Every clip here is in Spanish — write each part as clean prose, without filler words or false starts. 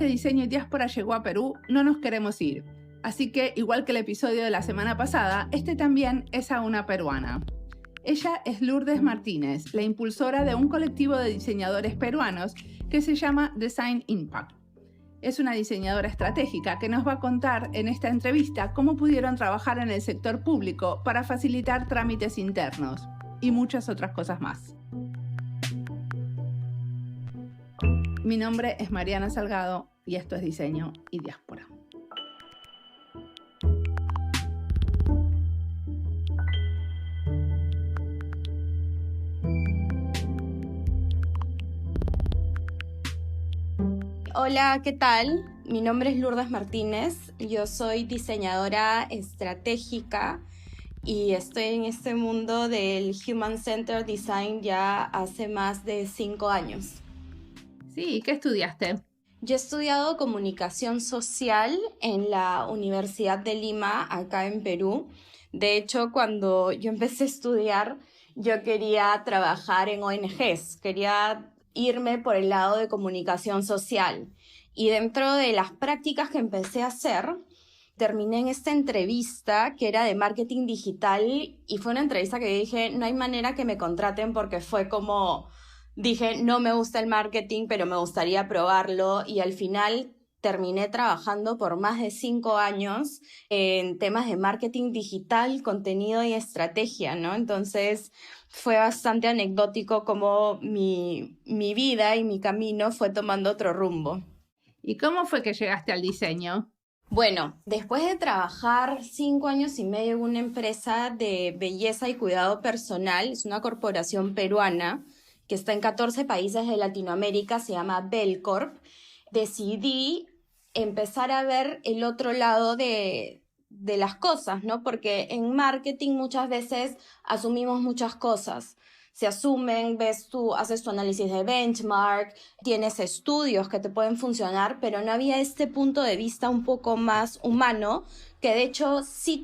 que Diseño y Diáspora llegó a Perú, no nos queremos ir. Así que, igual que el episodio de la semana pasada, este también es a una peruana. Ella es Lourdes Martínez, la impulsora de un colectivo de diseñadores peruanos que se llama Design Impact. Es una diseñadora estratégica que nos va a contar en esta entrevista cómo pudieron trabajar en el sector público para facilitar trámites internos y muchas otras cosas más. Mi nombre es Mariana Salgado y esto es Diseño y Diáspora. Hola, ¿qué tal? Mi nombre es Lourdes Martínez, yo soy diseñadora estratégica y estoy en este mundo del Human Centered Design ya hace más de 5 años. Sí, ¿qué estudiaste? Yo he estudiado comunicación social en la Universidad de Lima, acá en Perú. De hecho, cuando yo empecé a estudiar, yo quería trabajar en ONGs, quería irme por el lado de comunicación social. Y dentro de las prácticas que empecé a hacer, terminé en esta entrevista que era de marketing digital y fue una entrevista que dije, no hay manera que me contraten porque fue como, dije, no me gusta el marketing, pero me gustaría probarlo y al final terminé trabajando por más de 5 años en temas de marketing digital, contenido y estrategia, ¿no? Entonces fue bastante anecdótico cómo mi vida y mi camino fue tomando otro rumbo. ¿Y cómo fue que llegaste al diseño? Bueno, después de trabajar 5 años y medio en una empresa de belleza y cuidado personal, es una corporación peruana que está en 14 países de Latinoamérica, se llama Belcorp, decidí empezar a ver el otro lado de las cosas, ¿no? Porque en marketing muchas veces asumimos muchas cosas. Se asumen, haces tu análisis de benchmark, tienes estudios que te pueden funcionar, pero no había este punto de vista un poco más humano, que de hecho sí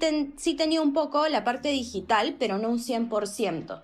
tenía un poco la parte digital, pero no un 100%.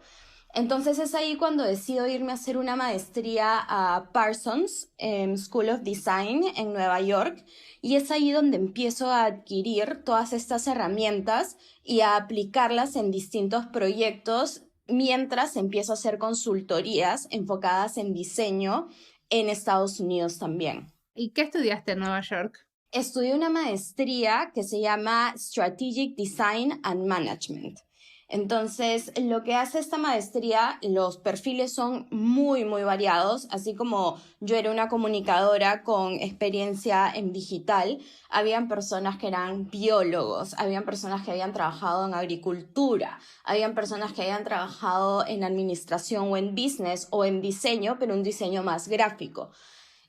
Entonces es ahí cuando decido irme a hacer una maestría a Parsons School of Design en Nueva York y es ahí donde empiezo a adquirir todas estas herramientas y a aplicarlas en distintos proyectos mientras empiezo a hacer consultorías enfocadas en diseño en Estados Unidos también. ¿Y qué estudiaste en Nueva York? Estudié una maestría que se llama Strategic Design and Management. Entonces, lo que hace esta maestría, los perfiles son muy, muy variados, así como yo era una comunicadora con experiencia en digital, habían personas que eran biólogos, habían personas que habían trabajado en agricultura, habían personas que habían trabajado en administración o en business o en diseño, pero un diseño más gráfico.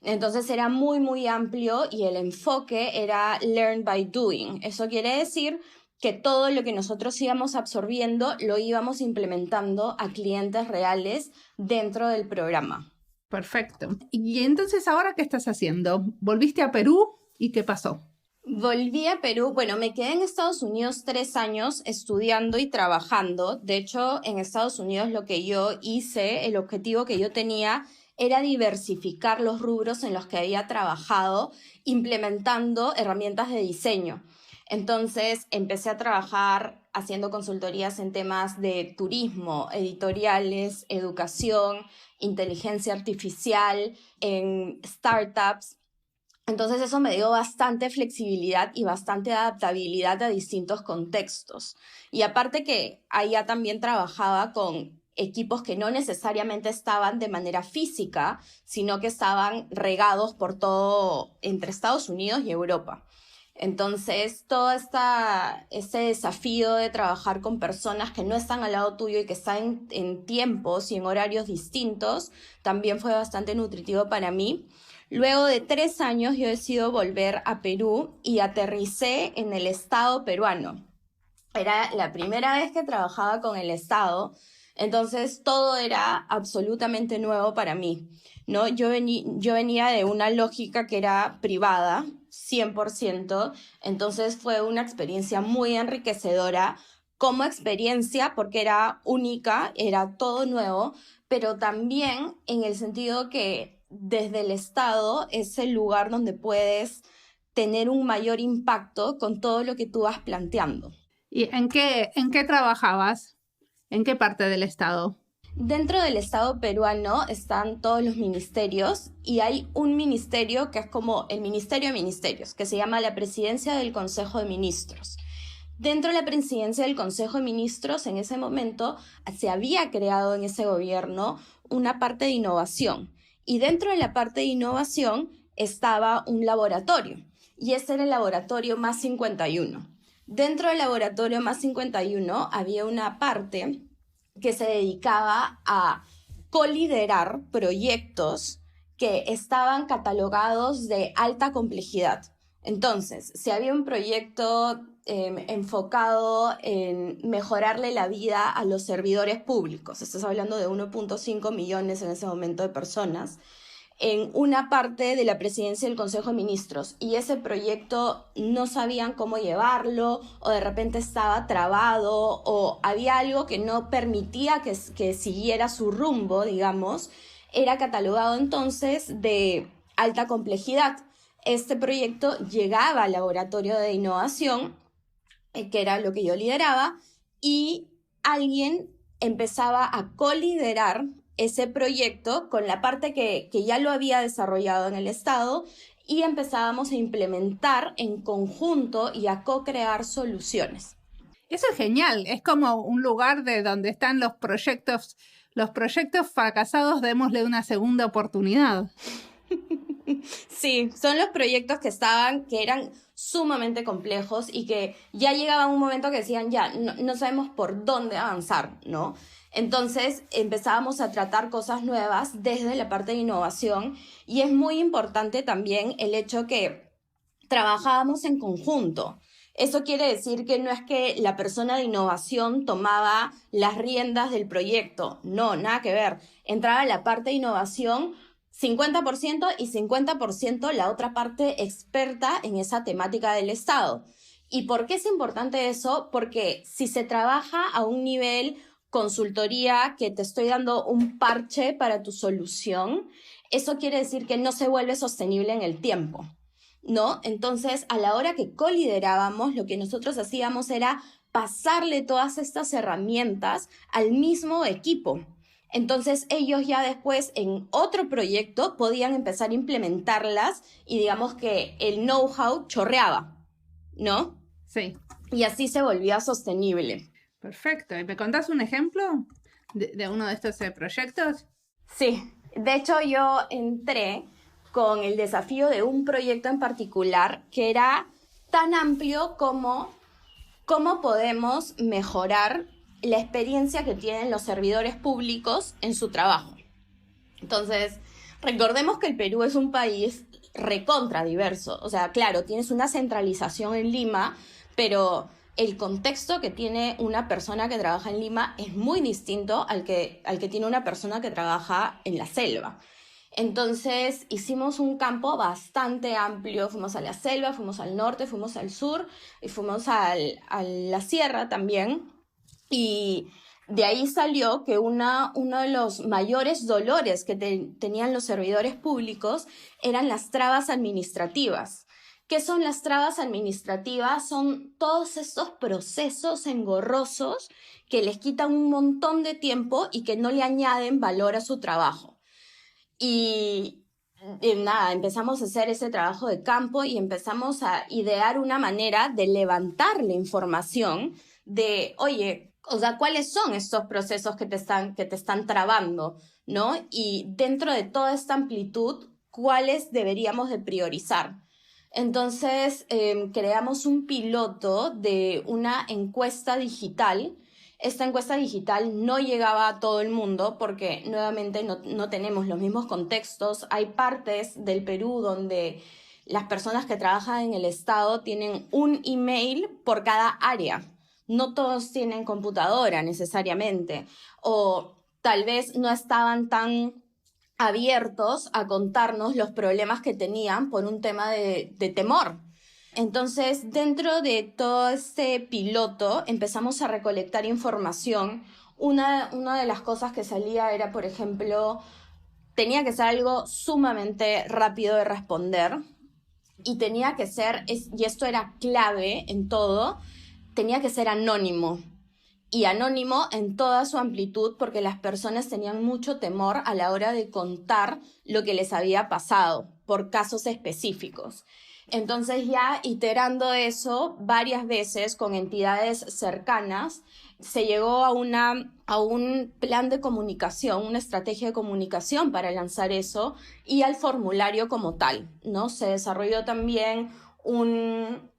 Entonces era muy, muy amplio y el enfoque era learn by doing. Eso quiere decir que todo lo que nosotros íbamos absorbiendo lo íbamos implementando a clientes reales dentro del programa. Perfecto. Y entonces, ¿ahora qué estás haciendo? ¿Volviste a Perú y qué pasó? Volví a Perú, bueno, me quedé en Estados Unidos 3 años estudiando y trabajando. De hecho, en Estados Unidos lo que yo hice, el objetivo que yo tenía era diversificar los rubros en los que había trabajado, implementando herramientas de diseño. Entonces empecé a trabajar haciendo consultorías en temas de turismo, editoriales, educación, inteligencia artificial, en startups. Entonces eso me dio bastante flexibilidad y bastante adaptabilidad a distintos contextos. Y aparte que allá también trabajaba con equipos que no necesariamente estaban de manera física, sino que estaban regados por todo entre Estados Unidos y Europa. Entonces, todo este desafío de trabajar con personas que no están al lado tuyo y que están en tiempos y en horarios distintos, también fue bastante nutritivo para mí. Luego de 3 años, yo decido volver a Perú y aterricé en el Estado peruano. Era la primera vez que trabajaba con el Estado, entonces todo era absolutamente nuevo para mí, ¿no? Yo venía de una lógica que era privada, 100%, entonces fue una experiencia muy enriquecedora como experiencia porque era única, era todo nuevo, pero también en el sentido que desde el Estado es el lugar donde puedes tener un mayor impacto con todo lo que tú vas planteando. ¿Y en qué trabajabas? ¿En qué parte del Estado? Dentro del Estado peruano están todos los ministerios y hay un ministerio que es como el Ministerio de Ministerios, que se llama la Presidencia del Consejo de Ministros. Dentro de la Presidencia del Consejo de Ministros, en ese momento, se había creado en ese gobierno una parte de innovación. Y dentro de la parte de innovación estaba un laboratorio. Y ese era el laboratorio Más 51. Dentro del laboratorio Más 51 había una parte que se dedicaba a coliderar proyectos que estaban catalogados de alta complejidad. Entonces, si había un proyecto enfocado en mejorarle la vida a los servidores públicos, estás hablando de 1.5 millones en ese momento de personas, en una parte de la presidencia del Consejo de Ministros, y ese proyecto no sabían cómo llevarlo, o de repente estaba trabado, o había algo que no permitía que siguiera su rumbo, digamos, era catalogado entonces de alta complejidad. Este proyecto llegaba al laboratorio de innovación, que era lo que yo lideraba, y alguien empezaba a coliderar ese proyecto con la parte que ya lo había desarrollado en el Estado, y empezábamos a implementar en conjunto y a co-crear soluciones. Eso es genial, es como un lugar de donde están los proyectos fracasados, démosle una segunda oportunidad. Sí, son los proyectos que eran sumamente complejos y que ya llegaba un momento que decían, ya, no sabemos por dónde avanzar, ¿no? Entonces empezábamos a tratar cosas nuevas desde la parte de innovación, y es muy importante también el hecho que trabajábamos en conjunto. Eso quiere decir que no es que la persona de innovación tomaba las riendas del proyecto, no, nada que ver. Entraba la parte de innovación 50% y 50% la otra parte experta en esa temática del Estado. ¿Y por qué es importante eso? Porque si se trabaja a un nivel consultoría, que te estoy dando un parche para tu solución, eso quiere decir que no se vuelve sostenible en el tiempo, ¿no? Entonces, a la hora que coliderábamos, lo que nosotros hacíamos era pasarle todas estas herramientas al mismo equipo. Entonces, ellos ya después en otro proyecto podían empezar a implementarlas y digamos que el know-how chorreaba, ¿no? Sí. Y así se volvía sostenible. Perfecto. ¿Y me contás un ejemplo de uno de estos proyectos? Sí. De hecho, yo entré con el desafío de un proyecto en particular que era tan amplio como cómo podemos mejorar la experiencia que tienen los servidores públicos en su trabajo. Entonces, recordemos que el Perú es un país recontra diverso. O sea, claro, tienes una centralización en Lima, pero el contexto que tiene una persona que trabaja en Lima es muy distinto al que tiene una persona que trabaja en la selva. Entonces hicimos un campo bastante amplio, fuimos a la selva, fuimos al norte, fuimos al sur y fuimos a la sierra también. Y de ahí salió que uno de los mayores dolores que tenían los servidores públicos eran las trabas administrativas. ¿Qué son las trabas administrativas? Son todos estos procesos engorrosos que les quitan un montón de tiempo y que no le añaden valor a su trabajo. Y nada, empezamos a hacer ese trabajo de campo y empezamos a idear una manera de levantar la información de, oye, o sea, ¿cuáles son estos procesos que te están trabando, ¿no? Y dentro de toda esta amplitud, ¿cuáles deberíamos de priorizar? Entonces, creamos un piloto de una encuesta digital. Esta encuesta digital no llegaba a todo el mundo porque nuevamente no tenemos los mismos contextos. Hay partes del Perú donde las personas que trabajan en el Estado tienen un email por cada área. No todos tienen computadora necesariamente, o tal vez no estaban tan abiertos a contarnos los problemas que tenían por un tema de temor. Entonces, dentro de todo este piloto empezamos a recolectar información. Una de las cosas que salía era, por ejemplo, tenía que ser algo sumamente rápido de responder y tenía que ser, y esto era clave en todo, tenía que ser anónimo. Y anónimo en toda su amplitud porque las personas tenían mucho temor a la hora de contar lo que les había pasado por casos específicos. Entonces ya iterando eso varias veces con entidades cercanas, se llegó a un plan de comunicación, una estrategia de comunicación para lanzar eso y al formulario como tal, ¿no? Se desarrolló también un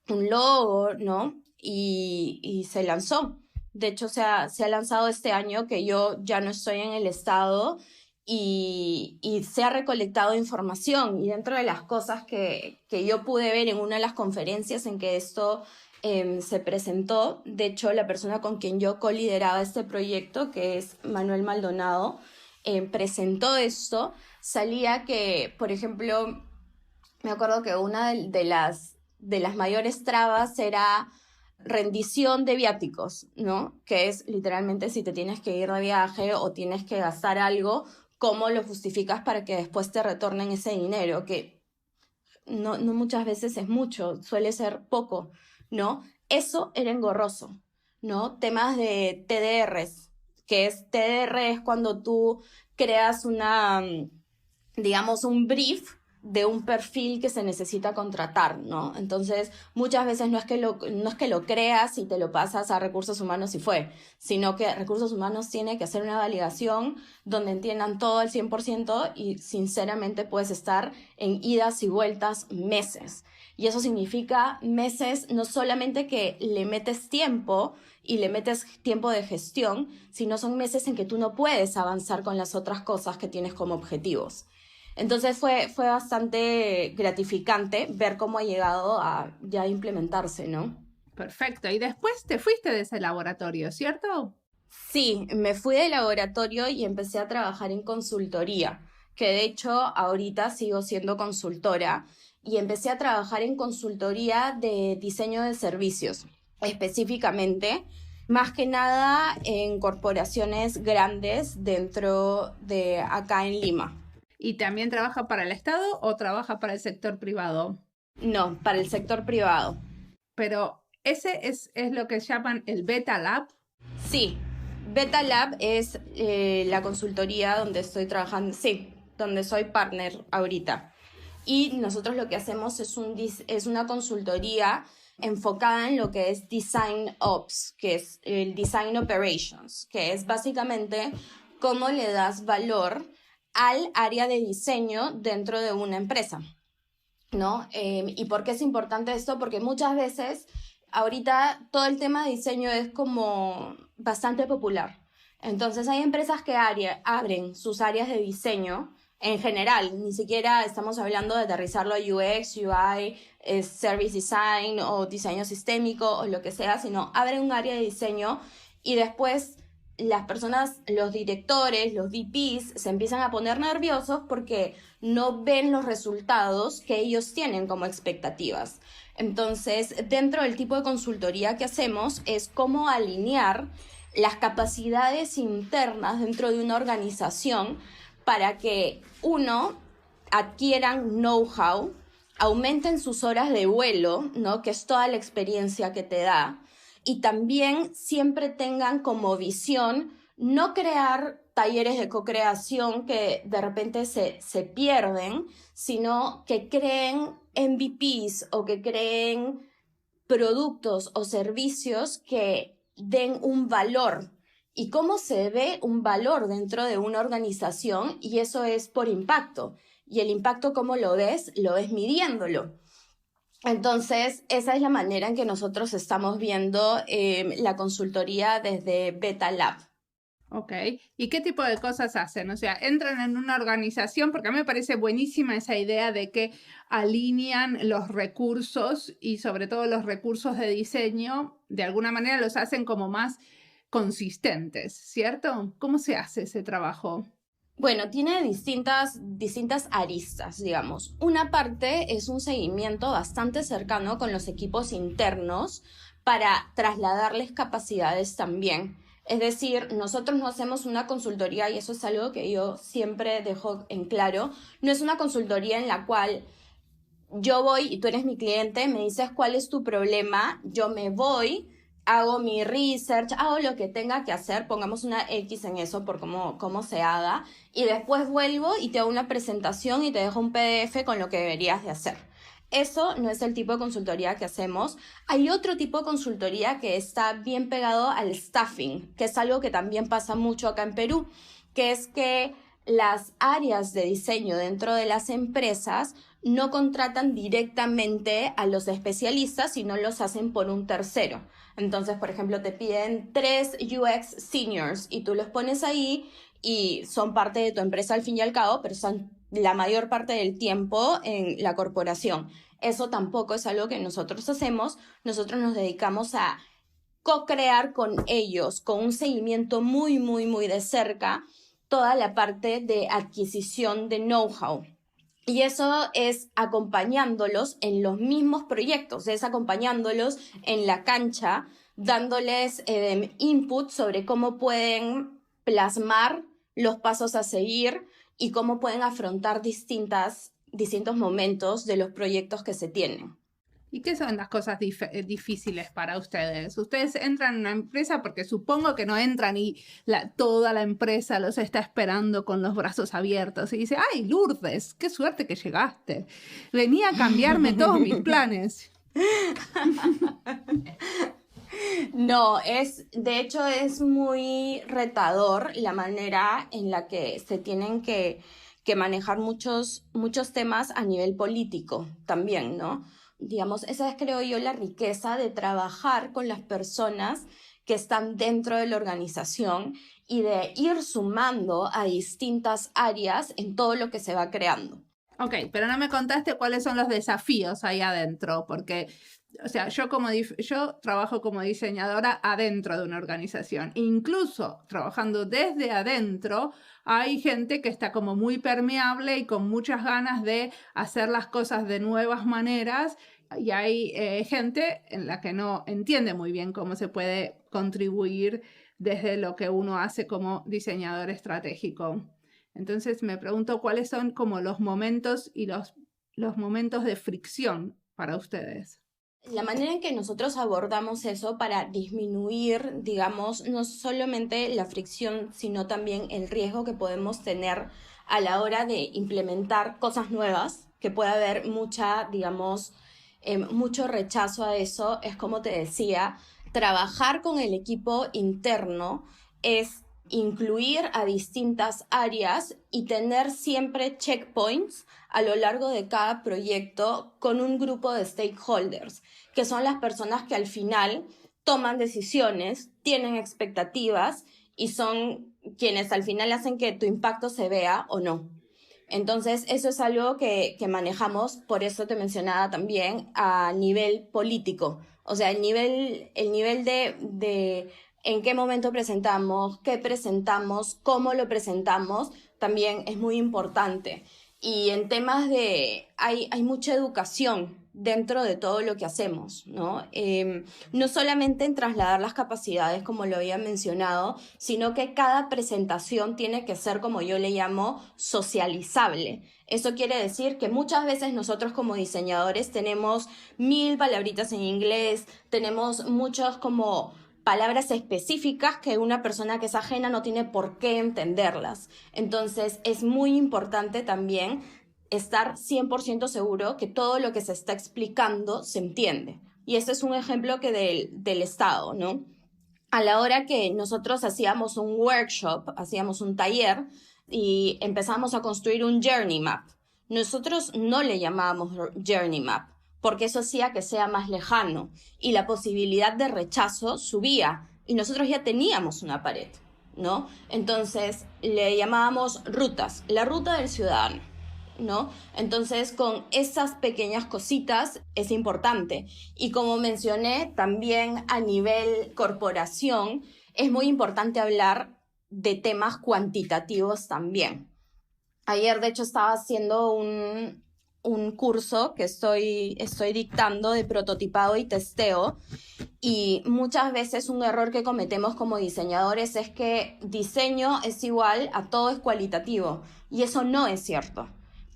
logo, ¿no? Y se lanzó. De hecho, se ha lanzado este año que yo ya no estoy en el estado y se ha recolectado información. Y dentro de las cosas que yo pude ver en una de las conferencias en que esto se presentó, de hecho, la persona con quien yo colideraba este proyecto, que es Manuel Maldonado, presentó esto, salía que, por ejemplo, me acuerdo que una de las mayores trabas era rendición de viáticos, ¿no? Que es literalmente si te tienes que ir de viaje o tienes que gastar algo, ¿cómo lo justificas para que después te retornen ese dinero? Que no muchas veces es mucho, suele ser poco, ¿no? Eso era engorroso, ¿no? Temas de TDRs, que TDR es cuando tú creas digamos, un brief de un perfil que se necesita contratar, ¿no? Entonces, muchas veces no es que lo creas y te lo pasas a recursos humanos y fue, sino que recursos humanos tiene que hacer una validación donde entiendan todo al 100% y sinceramente puedes estar en idas y vueltas meses. Y eso significa meses, no solamente que le metes tiempo y le metes tiempo de gestión, sino son meses en que tú no puedes avanzar con las otras cosas que tienes como objetivos. Entonces fue bastante gratificante ver cómo ha llegado a ya implementarse, ¿no? Perfecto. Y después te fuiste de ese laboratorio, ¿cierto? Sí, me fui del laboratorio y empecé a trabajar en consultoría, que de hecho ahorita sigo siendo consultora y empecé a trabajar en consultoría de diseño de servicios, específicamente, más que nada en corporaciones grandes dentro de acá en Lima. ¿Y también trabaja para el Estado o trabaja para el sector privado? No, para el sector privado. Pero ese es lo que llaman el Beta Lab. Sí, Beta Lab es la consultoría donde estoy trabajando, sí, donde soy partner ahorita. Y nosotros lo que hacemos es una consultoría enfocada en lo que es Design Ops, que es el Design Operations, que es básicamente cómo le das valor al área de diseño dentro de una empresa, ¿no? ¿Y por qué es importante esto? Porque muchas veces, ahorita, todo el tema de diseño es como bastante popular. Entonces, hay empresas que abren sus áreas de diseño en general, ni siquiera estamos hablando de aterrizarlo a UX, UI, Service Design o diseño sistémico o lo que sea, sino abren un área de diseño y después las personas, los directores, los VPs, se empiezan a poner nerviosos porque no ven los resultados que ellos tienen como expectativas. Entonces, dentro del tipo de consultoría que hacemos es cómo alinear las capacidades internas dentro de una organización para que, uno, adquieran know-how, aumenten sus horas de vuelo, ¿no? Que es toda la experiencia que te da, y también siempre tengan como visión no crear talleres de co-creación que de repente se pierden, sino que creen MVPs o que creen productos o servicios que den un valor. ¿Y cómo se ve un valor dentro de una organización? Y eso es por impacto. Y el impacto, ¿cómo lo ves? Lo ves midiéndolo. Entonces, esa es la manera en que nosotros estamos viendo la consultoría desde Beta Lab. Ok. ¿Y qué tipo de cosas hacen? O sea, entran en una organización, porque a mí me parece buenísima esa idea de que alinean los recursos y sobre todo los recursos de diseño, de alguna manera los hacen como más consistentes, ¿cierto? ¿Cómo se hace ese trabajo? Bueno, tiene distintas aristas, digamos. Una parte es un seguimiento bastante cercano con los equipos internos para trasladarles capacidades también. Es decir, nosotros no hacemos una consultoría, y eso es algo que yo siempre dejo en claro, no es una consultoría en la cual yo voy y tú eres mi cliente, me dices cuál es tu problema, yo me voy, hago mi research, hago lo que tenga que hacer, pongamos una X en eso por cómo se haga, y después vuelvo y te hago una presentación y te dejo un PDF con lo que deberías de hacer. Eso no es el tipo de consultoría que hacemos. Hay otro tipo de consultoría que está bien pegado al staffing, que es algo que también pasa mucho acá en Perú, que es que las áreas de diseño dentro de las empresas no contratan directamente a los especialistas, sino los hacen por un tercero. Entonces, por ejemplo, te piden 3 UX seniors y tú los pones ahí y son parte de tu empresa al fin y al cabo, pero son la mayor parte del tiempo en la corporación. Eso tampoco es algo que nosotros hacemos. Nosotros nos dedicamos a co-crear con ellos, con un seguimiento muy, muy, muy de cerca, toda la parte de adquisición de know-how. Y eso es acompañándolos en los mismos proyectos, es acompañándolos en la cancha, dándoles input sobre cómo pueden plasmar los pasos a seguir y cómo pueden afrontar distintos momentos de los proyectos que se tienen. ¿Y qué son las cosas difíciles para ustedes? Ustedes entran en una empresa porque supongo que no entran y toda la empresa los está esperando con los brazos abiertos y dice, ¡ay, Lourdes! ¡Qué suerte que llegaste! Venía a cambiarme todos mis planes. No, de hecho es muy retador la manera en la que se tienen que manejar muchos temas a nivel político también, ¿no? Digamos, esa es, creo yo, la riqueza de trabajar con las personas que están dentro de la organización y de ir sumando a distintas áreas en todo lo que se va creando. Ok, pero no me contaste cuáles son los desafíos ahí adentro, porque, o sea, yo trabajo como diseñadora adentro de una organización. Incluso trabajando desde adentro, hay gente que está como muy permeable y con muchas ganas de hacer las cosas de nuevas maneras. Y hay gente en la que no entiende muy bien cómo se puede contribuir desde lo que uno hace como diseñador estratégico. Entonces me pregunto cuáles son como los momentos y los momentos de fricción para ustedes. La manera en que nosotros abordamos eso para disminuir, digamos, no solamente la fricción, sino también el riesgo que podemos tener a la hora de implementar cosas nuevas, que puede haber mucho rechazo a eso, es como te decía, trabajar con el equipo interno es incluir a distintas áreas y tener siempre checkpoints a lo largo de cada proyecto con un grupo de stakeholders, que son las personas que al final toman decisiones, tienen expectativas y son quienes al final hacen que tu impacto se vea o no. Entonces, eso es algo que manejamos, por eso te mencionaba también, a nivel político. O sea, el nivel de en qué momento presentamos, qué presentamos, cómo lo presentamos, también es muy importante. Y en temas hay mucha educación dentro de todo lo que hacemos, ¿no? No solamente en trasladar las capacidades, como lo había mencionado, sino que cada presentación tiene que ser, como yo le llamo, socializable. Eso quiere decir que muchas veces nosotros como diseñadores tenemos 1000 palabritas en inglés, tenemos muchos como palabras específicas que una persona que es ajena no tiene por qué entenderlas. Entonces, es muy importante también estar 100% seguro que todo lo que se está explicando se entiende. Y este es un ejemplo que del Estado, ¿no? A la hora que nosotros hacíamos un workshop, hacíamos un taller y empezamos a construir un journey map. Nosotros no le llamábamos journey map, porque eso hacía que sea más lejano y la posibilidad de rechazo subía y nosotros ya teníamos una pared, ¿no? Entonces le llamábamos rutas, la ruta del ciudadano, ¿no? Entonces con esas pequeñas cositas es importante y como mencioné también a nivel corporación es muy importante hablar de temas cuantitativos también. Ayer de hecho estaba haciendo un curso que estoy dictando de prototipado y testeo Y muchas veces un error que cometemos como diseñadores es que diseño es igual a todo es cualitativo. Y eso no es cierto.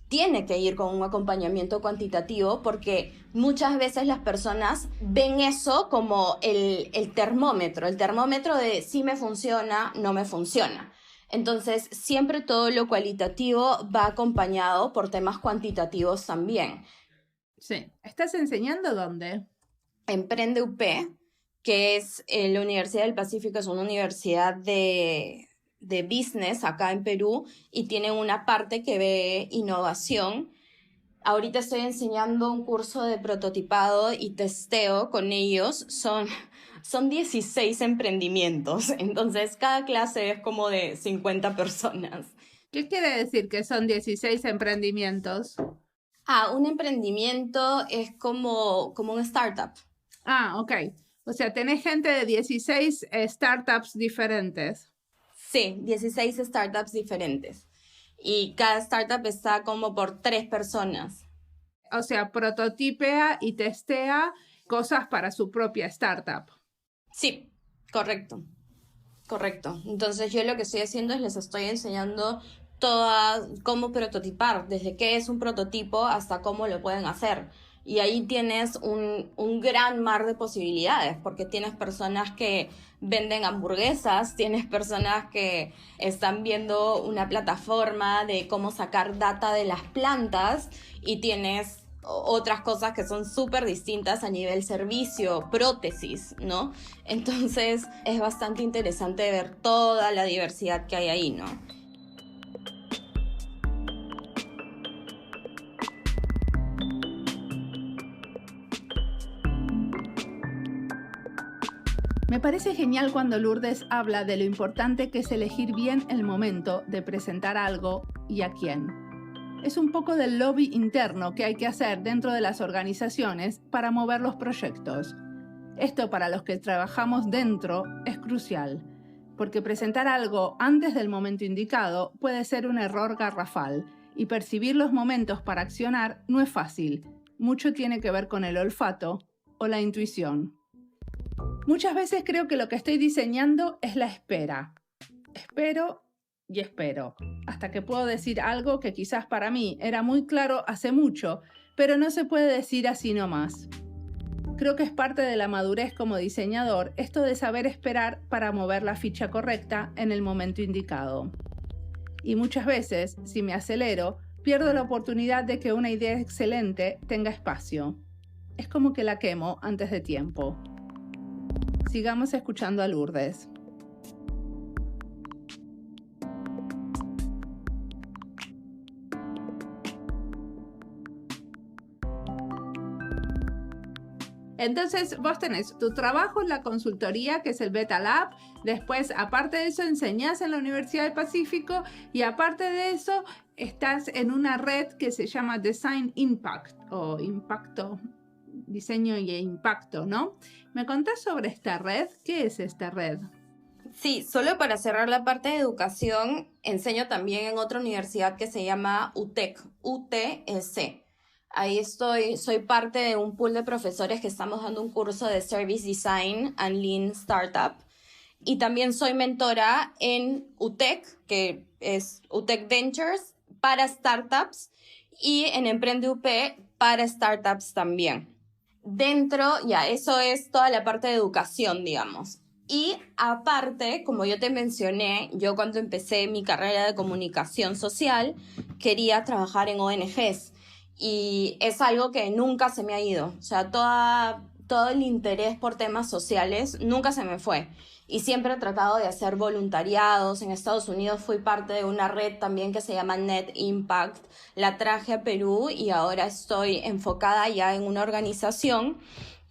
Tiene que ir con un acompañamiento cuantitativo porque muchas veces las personas ven eso como el termómetro de si me funciona, no me funciona. Entonces, siempre todo lo cualitativo va acompañado por temas cuantitativos también. Sí. ¿Estás enseñando dónde? Emprende UP, que es la Universidad del Pacífico, es una universidad de business acá en Perú y tiene una parte que ve innovación. Ahorita estoy enseñando un curso de prototipado y testeo con ellos. Son 16 emprendimientos, entonces cada clase es como de 50 personas. ¿Qué quiere decir que son 16 emprendimientos? Un emprendimiento es como un startup. Ok. O sea, tenés gente de 16 startups diferentes. Sí, 16 startups diferentes. Y cada startup está como por 3 personas. O sea, prototipea y testea cosas para su propia startup. Sí, correcto. Correcto. Entonces yo lo que estoy haciendo es les estoy enseñando cómo prototipar, desde qué es un prototipo hasta cómo lo pueden hacer. Y ahí tienes un gran mar de posibilidades, porque tienes personas que venden hamburguesas, tienes personas que están viendo una plataforma de cómo sacar data de las plantas y tienes otras cosas que son súper distintas a nivel servicio, prótesis, ¿no? Entonces es bastante interesante ver toda la diversidad que hay ahí, ¿no? Me parece genial cuando Lourdes habla de lo importante que es elegir bien el momento de presentar algo y a quién. Es un poco del lobby interno que hay que hacer dentro de las organizaciones para mover los proyectos. Esto para los que trabajamos dentro es crucial, porque presentar algo antes del momento indicado puede ser un error garrafal y percibir los momentos para accionar no es fácil. Mucho tiene que ver con el olfato o la intuición. Muchas veces creo que lo que estoy diseñando es la espera. Espero y espero, hasta que puedo decir algo que quizás para mí era muy claro hace mucho, pero no se puede decir así nomás. Creo que es parte de la madurez como diseñador esto de saber esperar para mover la ficha correcta en el momento indicado. Y muchas veces, si me acelero, pierdo la oportunidad de que una idea excelente tenga espacio. Es como que la quemo antes de tiempo. Sigamos escuchando a Lourdes. Entonces, vos tenés tu trabajo en la consultoría, que es el Beta Lab. Después, aparte de eso, enseñás en la Universidad del Pacífico. Y aparte de eso, estás en una red que se llama Design Impact, o Impacto, Diseño y Impacto, ¿no? ¿Me contás sobre esta red? ¿Qué es esta red? Sí, solo para cerrar la parte de educación, enseño también en otra universidad que se llama UTEC, UTC. Ahí soy parte de un pool de profesores que estamos dando un curso de Service Design and Lean Startup. Y también soy mentora en UTEC, que es UTEC Ventures, para startups, y en Emprende UP para startups también. Eso es toda la parte de educación, digamos. Y aparte, como yo te mencioné, yo cuando empecé mi carrera de comunicación social, quería trabajar en ONGs. Y es algo que nunca se me ha ido. O sea, todo el interés por temas sociales nunca se me fue. Y siempre he tratado de hacer voluntariados. En Estados Unidos fui parte de una red también que se llama Net Impact. La traje a Perú y ahora estoy enfocada ya en una organización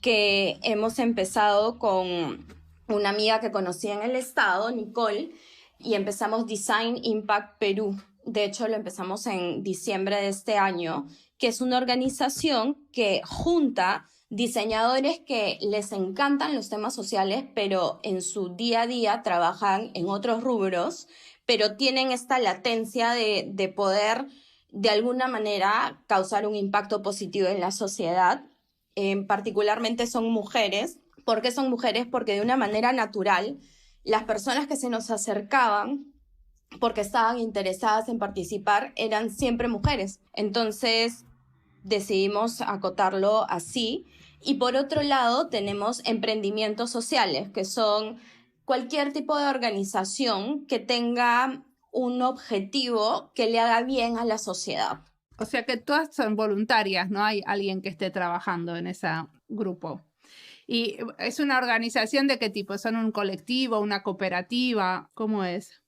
que hemos empezado con una amiga que conocí en el estado, Nicole, y empezamos Design Impact Perú. De hecho, lo empezamos en diciembre de este año, que es una organización que junta diseñadores que les encantan los temas sociales, pero en su día a día trabajan en otros rubros, pero tienen esta latencia de poder, de alguna manera, causar un impacto positivo en la sociedad. Particularmente son mujeres, ¿Por qué son mujeres? Porque de una manera natural, las personas que se nos acercaban porque estaban interesadas en participar eran siempre mujeres. Entonces decidimos acotarlo así. Y por otro lado tenemos emprendimientos sociales, que son cualquier tipo de organización que tenga un objetivo que le haga bien a la sociedad. O sea que todas son voluntarias, no hay alguien que esté trabajando en ese grupo. ¿Y es una organización de qué tipo? ¿Son un colectivo, una cooperativa? ¿Cómo es?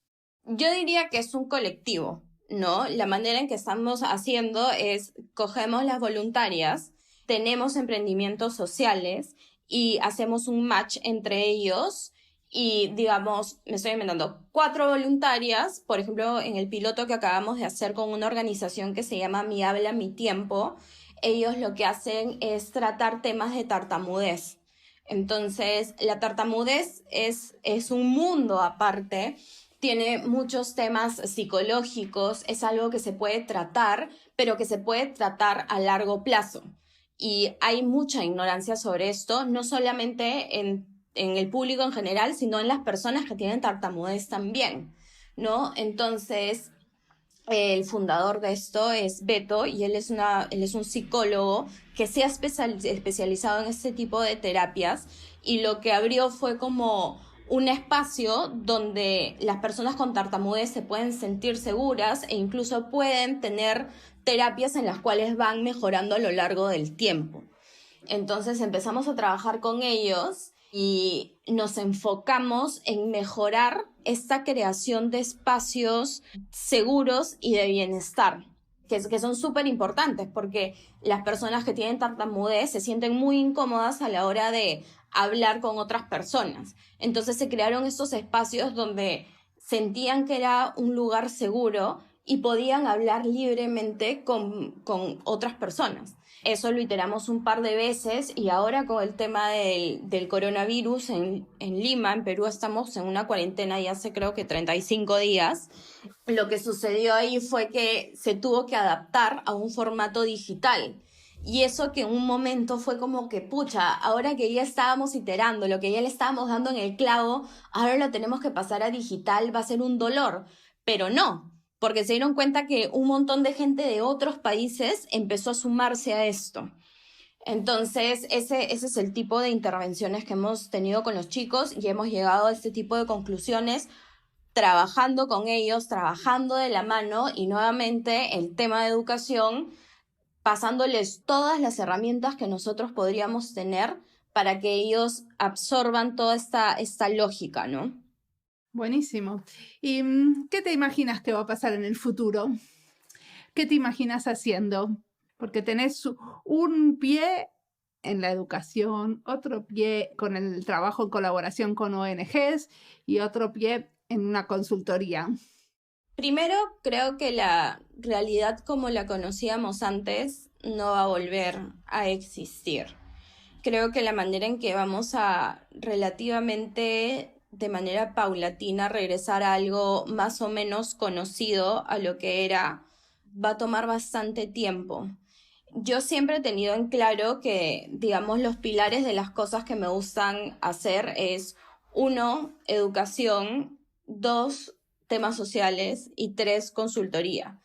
Yo diría que es un colectivo, ¿no? La manera en que estamos haciendo es, cogemos las voluntarias, tenemos emprendimientos sociales y hacemos un match entre ellos y, digamos, me estoy inventando, 4 voluntarias, por ejemplo, en el piloto que acabamos de hacer con una organización que se llama Mi Habla, Mi Tiempo, ellos lo que hacen es tratar temas de tartamudez. Entonces, la tartamudez es un mundo aparte, tiene muchos temas psicológicos, es algo que se puede tratar, pero que se puede tratar a largo plazo. Y hay mucha ignorancia sobre esto, no solamente en el público en general, sino en las personas que tienen tartamudez también, ¿no? Entonces, el fundador de esto es Beto y él es un psicólogo que se ha especializado en este tipo de terapias y lo que abrió fue como un espacio donde las personas con tartamudez se pueden sentir seguras e incluso pueden tener terapias en las cuales van mejorando a lo largo del tiempo. Entonces empezamos a trabajar con ellos y nos enfocamos en mejorar esta creación de espacios seguros y de bienestar, que son súper importantes porque las personas que tienen tartamudez se sienten muy incómodas a la hora de hablar con otras personas. Entonces se crearon estos espacios donde sentían que era un lugar seguro y podían hablar libremente con otras personas. Eso lo iteramos un par de veces y ahora con el tema del coronavirus en Lima, en Perú, estamos en una cuarentena ya hace creo que 35 días. Lo que sucedió ahí fue que se tuvo que adaptar a un formato digital. Y eso que en un momento fue como que, pucha, ahora que ya estábamos iterando, lo que ya le estábamos dando en el clavo, ahora lo tenemos que pasar a digital, va a ser un dolor. Pero no, porque se dieron cuenta que un montón de gente de otros países empezó a sumarse a esto. Entonces, ese es el tipo de intervenciones que hemos tenido con los chicos y hemos llegado a este tipo de conclusiones trabajando con ellos, trabajando de la mano y nuevamente el tema de educación, pasándoles todas las herramientas que nosotros podríamos tener para que ellos absorban toda esta lógica, ¿no? Buenísimo. ¿Y qué te imaginas que va a pasar en el futuro? ¿Qué te imaginas haciendo? Porque tenés un pie en la educación, otro pie con el trabajo en colaboración con ONGs y otro pie en una consultoría. Primero, creo que la realidad como la conocíamos antes no va a volver a existir. Creo que la manera en que vamos a relativamente de manera paulatina regresar a algo más o menos conocido a lo que era, va a tomar bastante tiempo. Yo siempre he tenido en claro que, digamos, los pilares de las cosas que me gustan hacer es 1, educación, 2, temas sociales y 3, consultoría.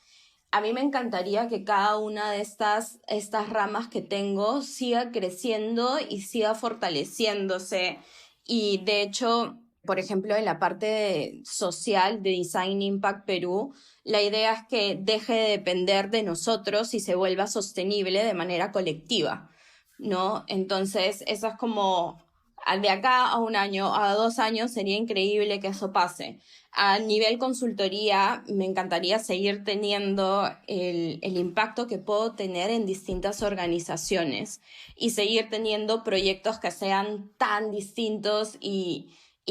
A mí me encantaría que cada una de estas ramas que tengo siga creciendo y siga fortaleciéndose. Y de hecho, por ejemplo, en la parte social de Design Impact Perú, la idea es que deje de depender de nosotros y se vuelva sostenible de manera colectiva, ¿no? Entonces, eso es como de acá a 1 año, a 2 años, sería increíble que eso pase. A nivel consultoría, me encantaría seguir teniendo el impacto que puedo tener en distintas organizaciones y seguir teniendo proyectos que sean tan distintos y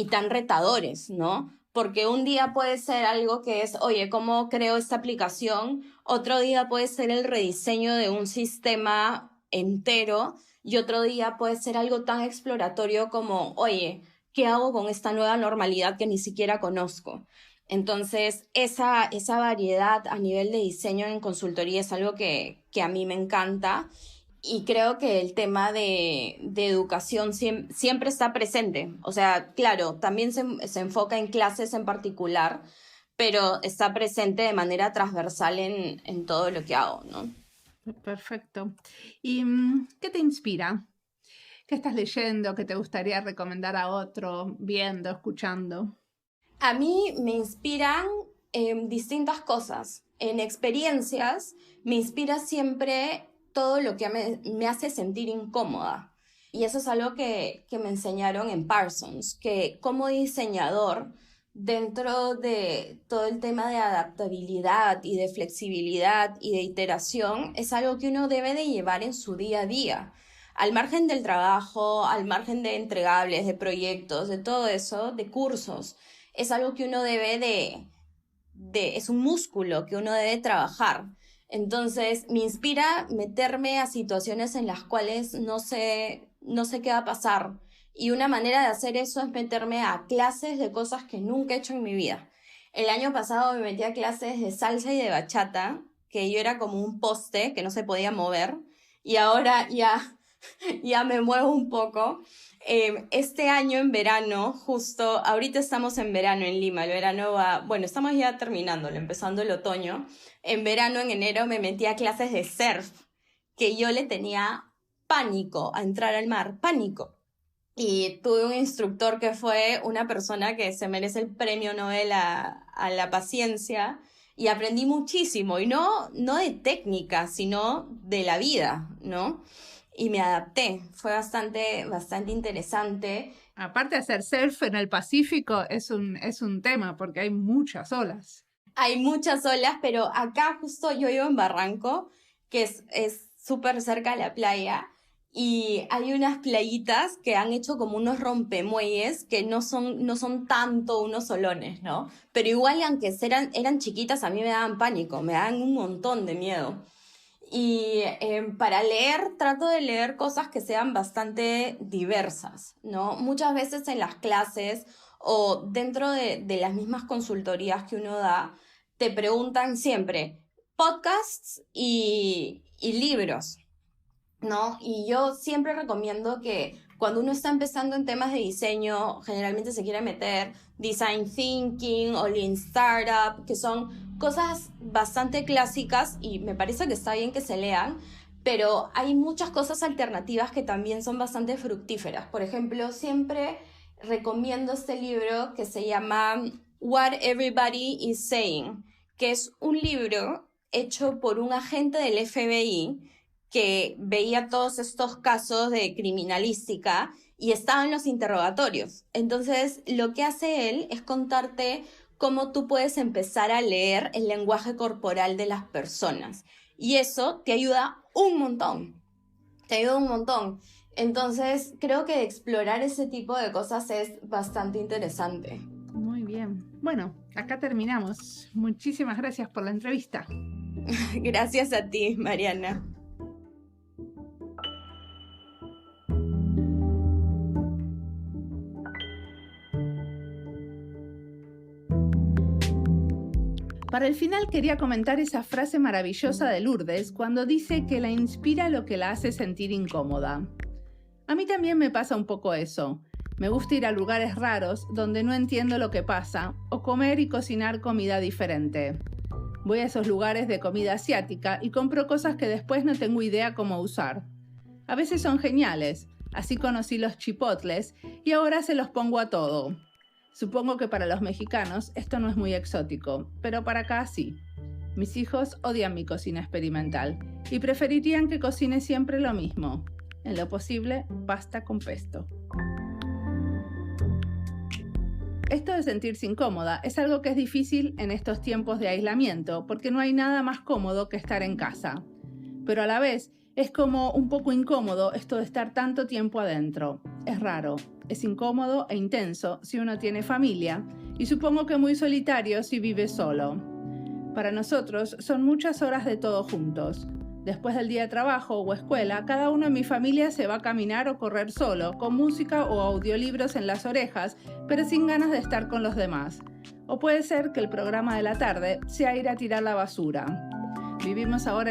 tan retadores, ¿no? Porque un día puede ser algo que es, oye, ¿cómo creo esta aplicación? Otro día puede ser el rediseño de un sistema entero y otro día puede ser algo tan exploratorio como, oye, ¿qué hago con esta nueva normalidad que ni siquiera conozco? Entonces, esa variedad a nivel de diseño en consultoría es algo que a mí me encanta. Y creo que el tema de educación siempre está presente. O sea, claro, también se enfoca en clases en particular, pero está presente de manera transversal en todo lo que hago, ¿no? Perfecto. ¿Y qué te inspira? ¿Qué estás leyendo? ¿Qué te gustaría recomendar a otro? Viendo, escuchando. A mí me inspiran distintas cosas. En experiencias me inspira siempre todo lo que me hace sentir incómoda. Y eso es algo que me enseñaron en Parsons, que como diseñador, dentro de todo el tema de adaptabilidad y de flexibilidad y de iteración, es algo que uno debe de llevar en su día a día. Al margen del trabajo, al margen de entregables, de proyectos, de todo eso, de cursos, es algo que uno debe es un músculo que uno debe trabajar. Entonces, me inspira meterme a situaciones en las cuales no sé qué va a pasar. Y una manera de hacer eso es meterme a clases de cosas que nunca he hecho en mi vida. El año pasado me metí a clases de salsa y de bachata, que yo era como un poste que no se podía mover, y ahora ya me muevo un poco. Este año en verano, justo ahorita estamos en verano en Lima, el verano estamos ya terminándolo, empezando el otoño. En verano, en enero, me metí a clases de surf, que yo le tenía pánico a entrar al mar, pánico. Y tuve un instructor que fue una persona que se merece el premio Nobel a la paciencia, y aprendí muchísimo, y no de técnica, sino de la vida, ¿no? Y me adapté, fue bastante interesante. Aparte de hacer surf en el Pacífico es un tema porque hay muchas olas. Hay muchas olas, pero acá justo yo vivo en Barranco, que es súper cerca de la playa, y hay unas playitas que han hecho como unos rompemuelles que no son tanto unos solones, ¿no? Pero igual, aunque eran chiquitas, a mí me daban pánico, me daban un montón de miedo. Y para leer, trato de leer cosas que sean bastante diversas, ¿no? Muchas veces en las clases o dentro de las mismas consultorías que uno da, te preguntan siempre podcasts y libros, ¿no? Y yo siempre recomiendo que cuando uno está empezando en temas de diseño, generalmente se quiere meter Design Thinking o Lean Startup, que son cosas bastante clásicas y me parece que está bien que se lean, pero hay muchas cosas alternativas que también son bastante fructíferas. Por ejemplo, siempre recomiendo este libro que se llama What Everybody is Saying, que es un libro hecho por un agente del FBI que veía todos estos casos de criminalística y estaba en los interrogatorios. Entonces, lo que hace él es contarte cómo tú puedes empezar a leer el lenguaje corporal de las personas. Y eso te ayuda un montón. Te ayuda un montón. Entonces, creo que explorar ese tipo de cosas es bastante interesante. Muy bien. Bueno, acá terminamos. Muchísimas gracias por la entrevista. Gracias a ti, Mariana. Para el final quería comentar esa frase maravillosa de Lourdes cuando dice que la inspira lo que la hace sentir incómoda. A mí también me pasa un poco eso. Me gusta ir a lugares raros donde no entiendo lo que pasa o comer y cocinar comida diferente. Voy a esos lugares de comida asiática y compro cosas que después no tengo idea cómo usar. A veces son geniales, así conocí los chipotles y ahora se los pongo a todo. Supongo que para los mexicanos esto no es muy exótico, pero para acá sí. Mis hijos odian mi cocina experimental y preferirían que cocine siempre lo mismo. En lo posible, pasta con pesto. Esto de sentirse incómoda es algo que es difícil en estos tiempos de aislamiento porque no hay nada más cómodo que estar en casa. Pero a la vez es como un poco incómodo esto de estar tanto tiempo adentro. Es raro, es incómodo e intenso si uno tiene familia y supongo que muy solitario si vive solo. Para nosotros son muchas horas de todo juntos. Después del día de trabajo o escuela, cada uno en mi familia se va a caminar o correr solo, con música o audiolibros en las orejas, pero sin ganas de estar con los demás. O puede ser que el programa de la tarde sea ir a tirar la basura. Vivimos ahora